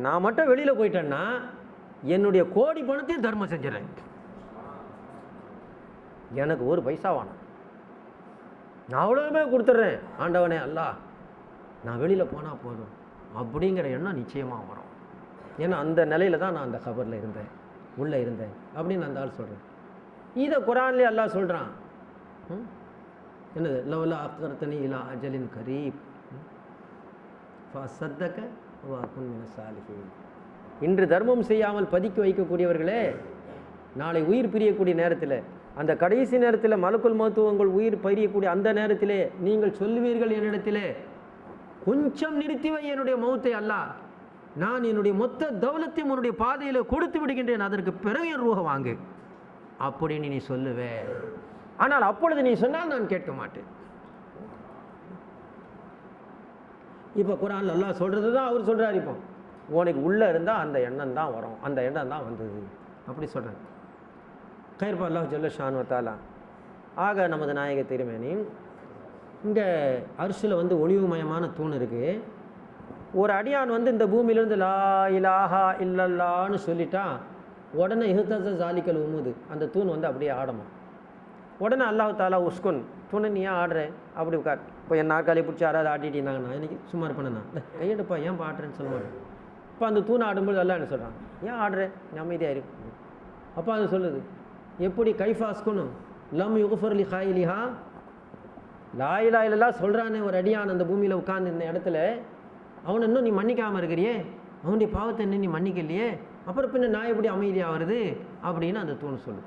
நான் மட்டும் வெளியில் போயிட்டேன்னா என்னுடைய கோடி பணத்தையும் தர்மம் செஞ்சிடறேன், எனக்கு ஒரு பைசா வேணும், நான் அவ்வளவுமே கொடுத்துட்றேன் ஆண்டவனே அல்லாஹ், நான் வெளியில் போனால் போதும் அப்படிங்கிற எண்ணம் நிச்சயமாக வரும். ஏன்னா அந்த நிலையில தான் நான் அந்த கபரில் இருந்தேன், உள்ளே இருந்தேன் அப்படின்னு அந்த ஆள் சொல்கிறேன். இதை குரான்லேயே அல்லாஹ் சொல்கிறான். என்னது? லவ்லா அக்ரத்தனி இலா அஜலின் கரீப் ஃபஸத்தக வ அகுன் மினஸ் சாலிஹீன். இன்று தர்மம் செய்யாமல் பதுக்கி வைக்கக்கூடியவர்களே, நாளை உயிர் பிரியக்கூடிய நேரத்தில், அந்த கடைசி நேரத்தில் மலக்குல் மௌத் உங்கள் உயிர் பிரியக்கூடிய அந்த நேரத்திலே நீங்கள் சொல்லுவீர்கள் என்னிடத்திலே, கொஞ்சம் நிறுத்தி வை என்னுடைய மௌத்தை அல்லாஹ், நான் என்னுடைய மொத்த தௌலத்தையும் உன்னுடைய பாதையில் கொடுத்து விடுகின்றேன், அதற்கு பிறகு என் ரூஹ வாங்கு அப்படின்னு நீ சொல்லுவே. ஆனால் அப்பொழுது நீ சொன்னால் நான் கேட்க மாட்டேன். இப்போ குரான் அல்லாஹ் சொல்கிறது தான் அவர் சொல்கிறார். இப்போ உனக்கு உள்ளே இருந்தால் அந்த எண்ணம் தான் வரும், அந்த எண்ணம் தான் வந்தது அப்படி சொல்கிறேன். கைர்பா அல்லாஹ் ஜல்ல ஷானு தஆலா. ஆக நமது நாயக திருமேனி இங்கே அரிசியில் ஒளிவுமயமான தூண் இருக்குது. ஒரு அடியான் இந்த பூமியிலேருந்து லா இலாஹா இல்லல்லான்னு சொல்லிட்டான், உடனே இஹ்தஸ ஜாலிக்கல் உமுது, அந்த தூண் அப்படியே ஆடமா. உடனே அல்லாஹ் தாலா உஸ்குன், தூணை நீ ஏன் ஆடுற, அப்படி உட்கார். இப்போ என் நாற்காலியை பிடிச்சி யாராவது ஆட்டிகிட்டு இருந்தாங்கண்ணா இன்றைக்கி சும்மா இருப்பேண்ணா, கையெடுப்பா ஏன் ஆடுறேன்னு சொல்லுவாங்க. இப்போ அந்த தூணை ஆடும்போது எல்லாம் என்ன சொல்கிறான், ஏன் ஆடுற, நீ அமைதியாக இருக்கு. அப்போ அது சொல்லுது, எப்படி கைஃபாஸ்குனும் லம் யுஃபர்லி ஹாயிலிஹா, லா இலாஹா இல்லல்லாஹ் சொல்கிறானே ஒரு அடியான் அந்த பூமியில் உட்கார்ந்து இந்த இடத்துல, அவனை இன்னும் நீ மன்னிக்காமல் இருக்கிறியே, அவனுடைய பாவத்தை இன்னும் நீ மன்னிக்கலையே, அப்புறம் பின்ன நான் எப்படி அமைதியாக வருது அப்படின்னு அந்த தூண் சொல்லு.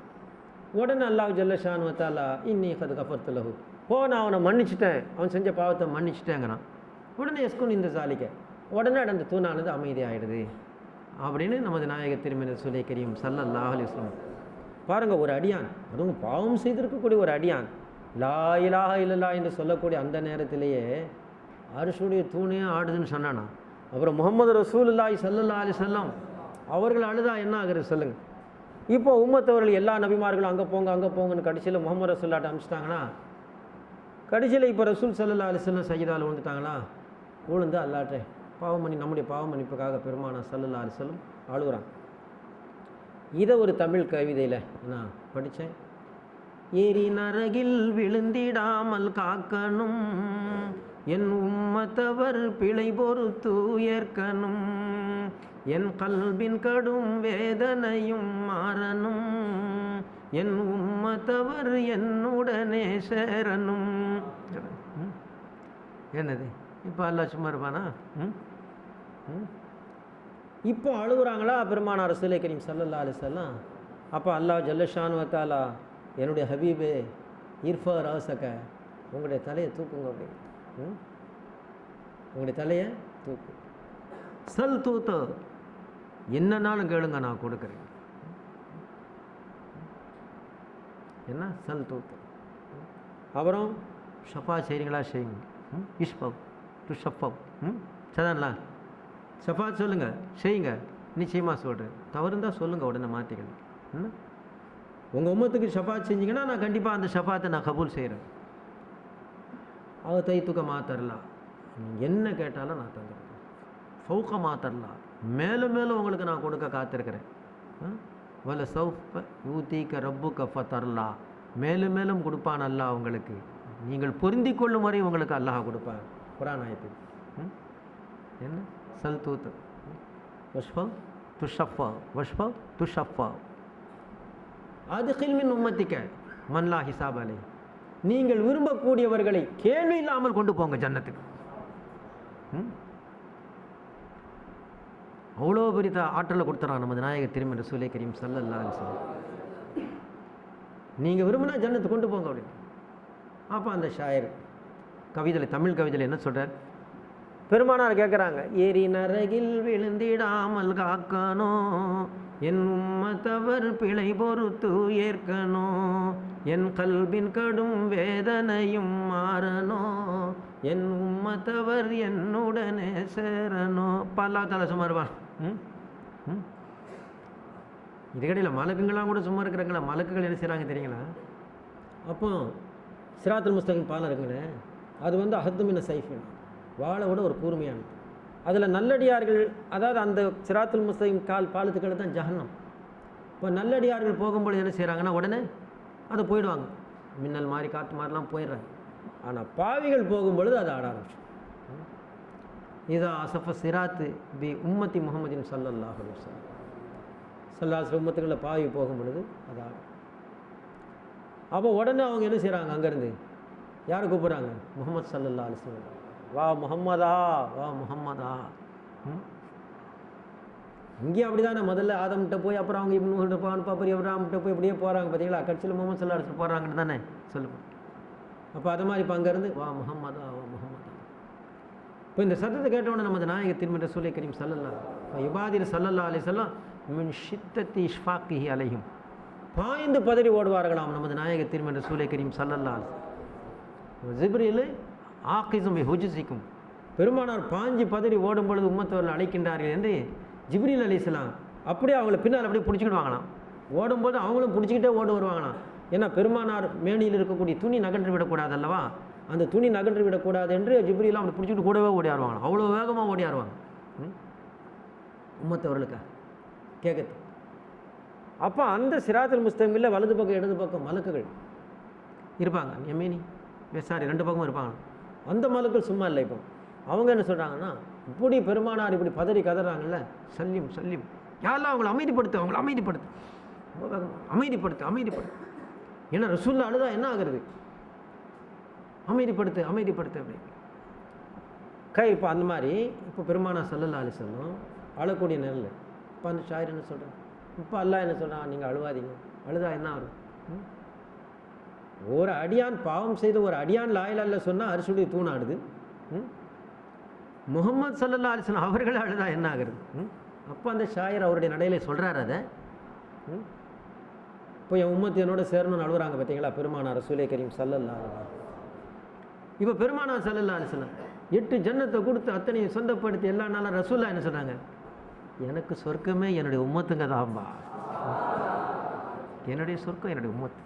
உடனே அல்லாஹ் ஜல்ல ஷானு தஆலா இன்னி கத் கஃபர்து லஹு, நான் அவனை மன்னிச்சிட்டேன், அவன் செஞ்ச பாவத்தை மன்னிச்சிட்டேங்கிறான். உடனே எஸ்குன் இந்த ஜாலிக்க, உடனே அந்த தூணானது அமைதியாகிடுது அப்படின்னு நமது நாயக திருமதி ரசூலே கரீம் ஸல்லல்லாஹு அலைஹி வஸல்லம். பாருங்கள், ஒரு அடியான், அதுவும் பாவம் செய்திருக்கக்கூடிய ஒரு அடியான் லா இலாஹா இல்லல்லாஹ் என்று சொல்லக்கூடிய அந்த நேரத்திலேயே அரிசுடைய தூணே ஆடுதுன்னு சொன்னானா, அப்புறம் முஹம்மது ரசூலுல்லாஹி ஸல்லல்லாஹு அலைஹி வஸல்லம் அவர்கள் அழுதா என்ன ஆகுறது சொல்லுங்கள். இப்போ உம்மத்தவர்கள் எல்லா நபிமார்களும் அங்கே போங்க அங்கே போங்கன்னு கடைசியில் முஹம்மது ரசூல்லாட்ட அனுப்பிச்சிட்டாங்கன்னா, கடைசியில் இப்போ ரசூல் ஸல்லல்லாஹு அலைஹி வஸல்லம் சஜிதாவில் விழுந்துட்டாங்களா, விழுந்து அல்லாட்டே பாவம் பண்ணி நம்முடைய பாவம் மன்னிப்புக்காக பெருமானா ஸல்லல்லாஹு அலைஹி வஸல்லம் அழுகுறான். இதை ஒரு தமிழ் கவிதையில் நான் படித்தேன். ஏரி நரகில் விழுந்திடாமல் காக்கணும், என் உம்மத்தவர் பிழை பொறுத்து ஏற்கணும், என் கல்பின் கடும் வேதனையும் மாறணும், என் உம்மத்தவர் என்னுடனே சேரணும். என்னது இப்போ அல்லாஹ் சும்மா இருப்பானா? இப்போ அழுகுறாங்களா பெருமானார் ரசூலே கரீம் ஸல்லல்லாஹு அலைஹி வஸல்லம். அப்போ அல்லாஹ் ஜல்ல ஷானு வ தஆலா, என்னுடைய ஹபீபே இர்ஃபா ராஸக, உங்களுடைய தலையை தூக்குங்க அப்படி, உங்களுடைய தலையை தூக்கு, சல் தூத்த, என்னன்னாலும் கேளுங்க நான் கொடுக்குறேன். என்ன சல் தூத்த. அப்புறம் ஷஃபா செய்கிறீங்களா செய்யுங்க, இஷ்பவ் டு ஷஃபவ், சதான்லா ஷஃபா சொல்லுங்கள் செய்யுங்க, நிச்சயமாக சொல்கிறேன், தவறுந்தான் சொல்லுங்கள் உடனே மாற்றிக்கணும். உங்கள் உம்மத்துக்கு ஷஃபாத் செஞ்சிங்கன்னா நான் கண்டிப்பாக அந்த ஷஃபாத்தை நான் கபூல் செய்கிறேன். அவ தைத்துக்க மாத்தரலாம், என்ன கேட்டாலும் நான் தந்துடுறேன். ஃபௌக மாத்தரலாம், மேலும் மேலும் உங்களுக்கு நான் கொடுக்க காத்திருக்கிறேன். வல சௌஃப யூதிக ரப்புக ஃபதர்லா, மேலும் மேலும் கொடுப்பான் அல்லாஹ் உங்களுக்கு, நீங்கள் பொருந்தி கொள்ளும் வரை உங்களுக்கு அல்லாஹ் கொடுப்பான். குர்ஆன் ஆயத்து என்ன? சல் தூத் வஷ்ஃபவ் துஷஃபா, வஷ்ஃபவ் துஷஃபா, அதுகில் மின் உம்மத்திக்க மன்லா ஹிசாப் அலை, நீங்கள் விரும்பக்கூடியவர்களை கேள்வி இல்லாமல் கொண்டு போங்க ஜன்னத்துக்கு. அவ்வளோ பெரிய ஆற்றலை கொடுத்துறான் நமது நாயக திருமதி ரசூலே கரீம் ஸல்லல்லாஹு அலைஹி வஸல்லம். நீங்கள் விரும்பினா ஜன்னத்து கொண்டு போங்க அப்படின்னு. அப்போ அந்த ஷாயர் கவிதையில், தமிழ் கவிதையில் என்ன சொல்கிறார்? பெருமானார் கேட்குறாங்க, ஏரி நரகில் விழுந்திடாமல் காக்கணும், என் உம்மத்தவர் பிழை பொறுத்து ஏற்கணும், என் கல்பின் கடும் வேதனையும் மாறணும், என் உம்மத்தவர் என்னுடனே சேரணும். பல்லா தலை சும்மா இருப்பான். இதுக்கடையில் மலக்குங்களாம் கூட சும்மா இருக்கிறாங்களா? மலக்குகள் என்ன செய்கிறாங்க தெரியுங்களா? அப்போ சிராத்துல் முஸ்தகிம் பாலம் இருக்குங்க, அது அஹத்துமின சைஃபின், வாழை விட ஒரு கூர்மையானது. அதில் நல்லடியார்கள், அதாவது அந்த சிராத்துல் முஸ்தகீம் பாலத்துக்கள் தான் ஜஹன்னம். இப்போ நல்லடியார்கள் போகும்போது என்ன செய்கிறாங்கன்னா உடனே அதை போயிடுவாங்க, மின்னல் மாதிரி காற்று மாதிரிலாம் போயிடுறாங்க. ஆனால் பாவிகள் போகும்பொழுது அதை ஆட ஆரம்பிச்சு. இதா அசஃப சிராத்து பி உம்மத்தி முஹம்மதின் ஸல்லல்லாஹு அலைஹி வஸல்லம், ஸல்லல்லாஹு உம்மத்துக்களில் பாவி போகும் பொழுது அது ஆடும். அப்போ உடனே அவங்க என்ன செய்கிறாங்க, அங்கேருந்து யாரை கூப்பிட்றாங்க, முஹம்மது ஸல்லல்லாஹு அலைஹி வஸல்லம், வா முஹம்மதா வா முஹம்மதா. இங்கேயும் அப்படி தானே, முதல்ல ஆதம்கிட்ட போய் அப்புறம் அவங்க இப்னு பாப்பரி அப்ராம்கிட்ட போய் இப்படியே போகிறாங்க பார்த்தீங்களா, கட்சியில் முகமது ஸல்லல்லாஹு அலைஹி வஸல்லம் போகிறாங்கன்னு தானே சொல்லுவோம். அப்போ அது மாதிரி இப்போ அங்கேருந்து வா முஹம்மதா வா முஹம்மதா. இப்போ இந்த சத்தத்தை கேட்டவுடனே நமது நாயகத்தின் ரசூலை கரீம் ஸல்லல்லாஹு இபாதிர் ஸல்லல்லாஹு அலைஹி வஸல்லம் மின் ஷித்தத்தி இஷ்ஃபாக்கிஹி அலைஹிம், பாய்ந்து பதறி ஓடுவார்களாம் நமது நாயகத்தின் ரசூலை கரீம் ஸல்லல்லாஹு அலைஹி வஸல்லம். ஜிப்ரீல் ஆகிஸும் ஹுஜ்ஸிக்கும், பெருமானார் பாஞ்சு பதறி ஓடும் பொழுது உம்மத்தவர்கள் அழைக்கின்றார்கள் என்று ஜிப்ரீல் அலைஹிஸ்ஸலாம் அப்படியே அவங்கள பின்னால் அப்படியே பிடிச்சிக்கிடுவாங்களாம். ஓடும்போது அவங்களும் பிடிச்சிக்கிட்டே ஓடு வருவாங்களாம். ஏன்னா பெருமானார் மேனியில் இருக்கக்கூடிய துணி நகன்று விடக்கூடாது அல்லவா, அந்த துணி நகன்று விடக்கூடாது என்று ஜிப்ரீலாம் அப்படி பிடிச்சிக்கிட்டு கூடவே ஓடியாருவாங்களாம். அவ்வளோ வேகமாக ஓடியாருவாங்க உம்மத்தவர்களுக்காக கேட்குது. அப்போ அந்த சிராத்துல் முஸ்தகீமில் வலது பக்கம் இடது பக்கம் மலக்குகள் இருப்பாங்க, யமீனி வெசாரி ரெண்டு பக்கமும் இருப்பாங்க. அந்த மலக்குகள் சும்மா இல்லை. இப்போ அவங்க என்ன சொல்கிறாங்கன்னா, இப்படி பெருமானார் இப்படி பதறி கதறாங்கல்ல, சல்லிம் சல்லிம் யாரெல்லாம் அவங்கள அமைதிப்படுத்து, அவங்கள அமைதிப்படுத்து, அமைதிப்படுத்து அமைதிப்படுத்து. ஏன்னா ரசூல்லா அழுதா என்ன ஆகுறது, அமைதிப்படுத்து அமைதிப்படுத்து அப்படி இப்போ அந்த மாதிரி இப்போ பெருமானார் ஸல்லல்லாஹு அலைஹி வஸல்லம் அழக்கூடிய நெல். இப்போ அந்த ஷாயர் என்ன சொல்கிறேன், இப்போ அல்லாஹ் என்ன சொல்கிறான், நீங்கள் அழுவாதீங்க, அழுதா என்ன ஆகும். ஒரு அடியான் பாவம் செய்த ஒரு அடியான் லா இலாஹா இல்லல்லாஹ் சொன்னால் அரிசுடைய தூணாடுது. முஹம்மது ஸல்லல்லாஹு அலைஹி வஸல்லம் அவர்களே அழுதா என்ன ஆகுறது. அப்போ அந்த ஷாயர் அவருடைய நடையில சொல்கிறார் அதை. இப்போ என் உம்மத்து என்னோட சேரணும்னு அழுகுறாங்க பார்த்தீங்களா பெருமானார் ரசூலே கரீம் ஸல்லல்லாஹு அலைஹி வஸல்லம். இப்போ பெருமானார் ஸல்லல்லாஹு அலைஹி வஸல்லம் 8 ஜன்னத்தை கொடுத்து அத்தனையும் சொந்தப்படுத்தி எல்லா நாளும் ரசூல்லா என்ன சொன்னாங்க, எனக்கு சொர்க்கமே என்னுடைய உம்மத்துங்க தான்பா, என்னுடைய சொர்க்கம் என்னுடைய உம்மத்து.